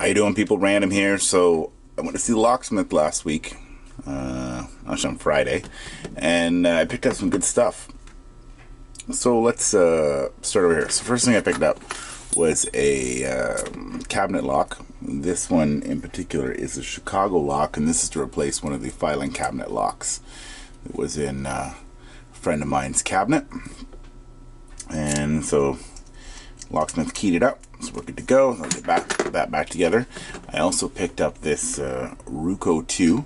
How you doing, people? Random here. So I went to see Locksmith last week, actually on Friday, and I picked up some good stuff. So let's start over here. So first thing I picked up was a cabinet lock. This one in particular is a Chicago lock, and this is to replace one of the filing cabinet locks. It was in a friend of mine's cabinet, and so Locksmith keyed it up, so we're good to go. I'll get that back together. I also picked up this Ruco 2,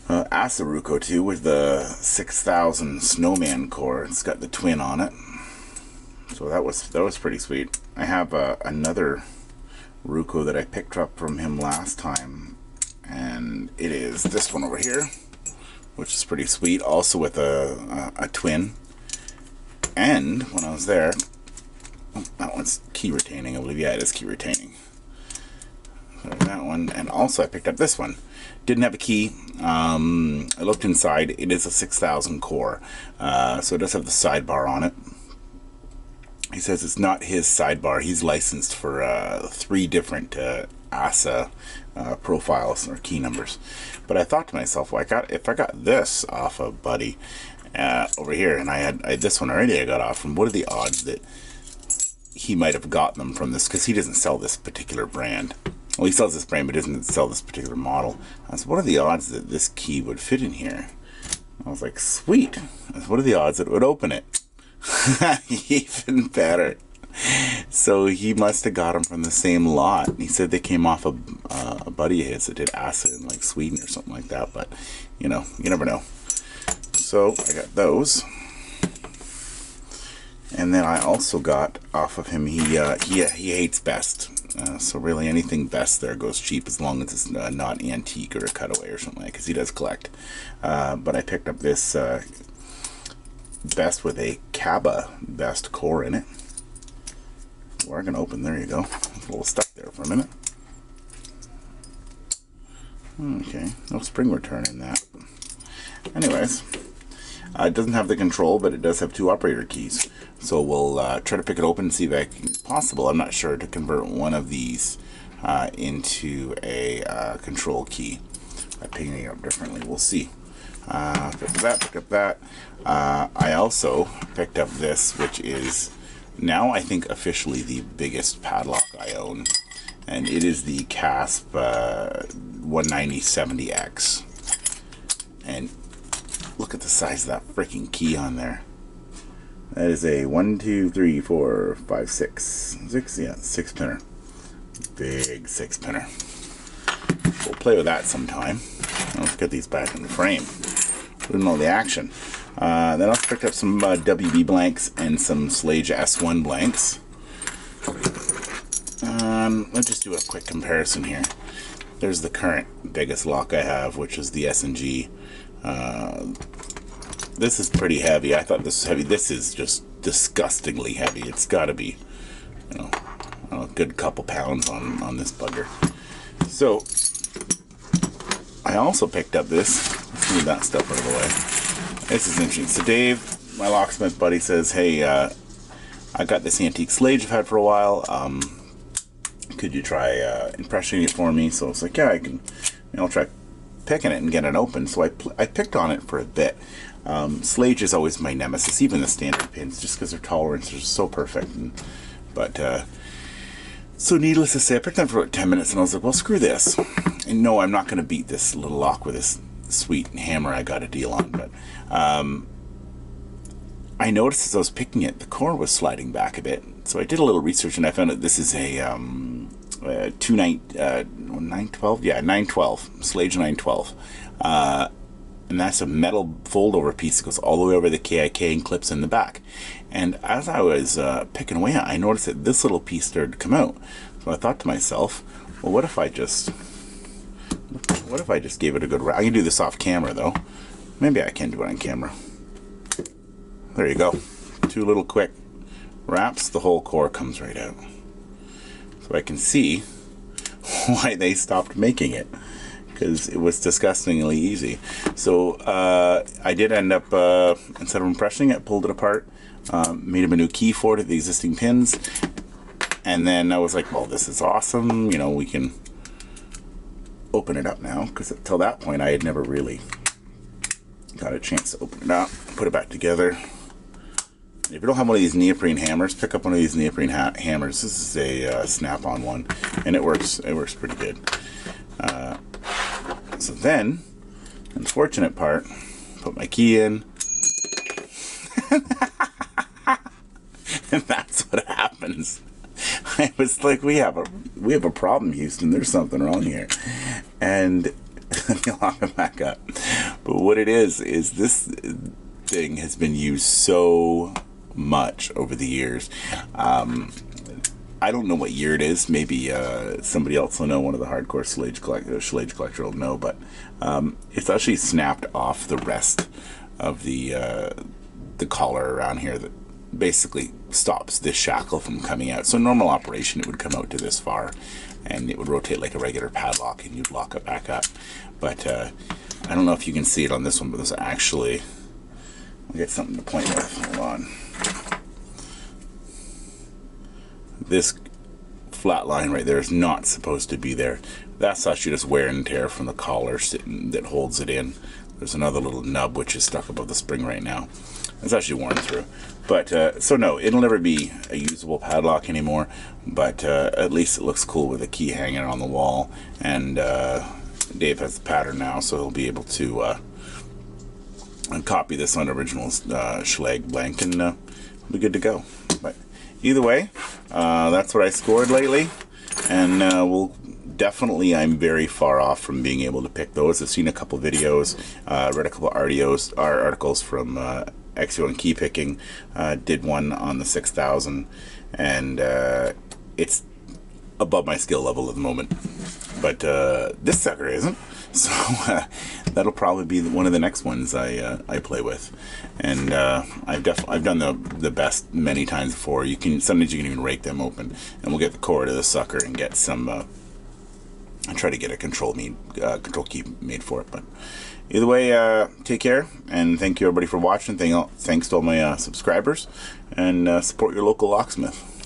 Asa Ruco 2 with the 6000 Snowman core. It's got the twin on it, so that was pretty sweet. I have another Ruco that I picked up from him last time, and it is this one over here, which is pretty sweet. Also with a twin. And when I was there, that one's key retaining, I believe. Yeah, it is key retaining. So that one, and also I picked up this one. Didn't have a key. I looked inside. It is a 6000 core, so it does have the sidebar on it. He says it's not his sidebar. He's licensed for 3 different ASA profiles or key numbers. But I thought to myself, well, if I got this off of Buddy over here, and I had this one already I got off from, what are the odds that he might have gotten them from this, because he doesn't sell this particular brand. Well, he sells this brand, but doesn't sell this particular model. So what are the odds that this key would fit in here? I was like, sweet. What are the odds that it would open it? Even better. So he must have got them from the same lot. He said they came off a buddy of his that did acid in like Sweden or something like that, but you know, you never know. So I got those. And then I also got off of him, he hates best. So really anything best there goes cheap, as long as it's not antique or a cutaway or something like that, because he does collect. But I picked up this best with a Kaba best core in it. We're going to open, there you go. It's a little stuck there for a minute. Okay, no spring return in that. Anyways, it doesn't have the control, but it does have 2 operator keys. So we'll try to pick it open and see if it's possible. I'm not sure, to convert one of these into a control key by picking it up differently. We'll see. Picked up that. I also picked up this, which is now I think officially the biggest padlock I own, and it is the CASP 19070X. And look at the size of that freaking key on there. That is a 1, 2, 3, 4, 5, 6, 6 pinner. Big 6 pinner. We'll play with that sometime. Let's get these back in the frame. We don't know the action. Then I picked up some WB blanks and some Slage S1 blanks. Let's just do a quick comparison here. There's the current biggest lock I have, which is the S&G. This is pretty heavy. I thought this was heavy. This is just disgustingly heavy. It's got to be, you know, a good couple pounds on this bugger. So I also picked up this. Let's move that stuff out of the way. This is interesting. So Dave, my locksmith buddy, says, hey, I got this antique Slage I've had for a while. Could you try impressioning it for me? So it's like, yeah, I can. I'll try picking it and get it open. So I picked on it for a bit. Slage is always my nemesis, even the standard pins, just because their tolerances are so perfect. So needless to say, I picked them for about 10 minutes, and I was like, well, screw this. And no, I'm not going to beat this little lock with this sweet hammer I got a deal on. But I noticed as I was picking it, the core was sliding back a bit. So I did a little research, and I found that this is a 912? Yeah, 912, Slage 912. And that's a metal fold-over piece that goes all the way over the KIK and clips in the back. And as I was picking away, I noticed that this little piece started to come out. So I thought to myself, well, what if I just gave it a good wrap? I can do this off camera, though. Maybe I can do it on camera. There you go. 2 little quick wraps, the whole core comes right out. So I can see why they stopped making it, because it was disgustingly easy. So I did end up, instead of impressioning it, pulled it apart, made him a new key for it at the existing pins, And then I was like, well, this is awesome. You know, we can open it up now, because until that point I had never really got a chance to open it up, put it back together. If you don't have one of these neoprene hammers, pick up one of these neoprene hammers. This is a snap-on one, and it works pretty good. So then, unfortunate part, put my key in, and that's what happens. I was like, we have a problem, Houston. There's something wrong here. And let me lock it back up. But what it is this thing has been used so much over the years. I don't know what year it is. Maybe somebody else will know. One of the hardcore Schlage collector will know. But it's actually snapped off the rest of the collar around here that basically stops this shackle from coming out. So normal operation, it would come out to this far, and it would rotate like a regular padlock, and you'd lock it back up. But I don't know if you can see it on this one, but this actually, I'll get something to point with. Hold on. This flat line right there is not supposed to be there. That's actually just wear and tear from the collar that holds it in. There's another little nub which is stuck above the spring right now. It's actually worn through. But, so no, it'll never be a usable padlock anymore, but at least it looks cool with a key hanging on the wall. And Dave has the pattern now, so he'll be able to copy this on original Schlage blank, and we'll be good to go. But either way, that's what I scored lately, and we'll definitely, I'm very far off from being able to pick those. I've seen a couple videos, read a couple articles from Exio and Key Picking. Did one on the 6000, and it's above my skill level at the moment. But this sucker isn't. So that'll probably be one of the next ones I play with. And I've done the best many times before. Sometimes you can even rake them open, and we'll get the core to the sucker and get some. And try to get a control key made for it. But either way, take care, and thank you everybody for watching. Thanks to all my subscribers, and support your local locksmith.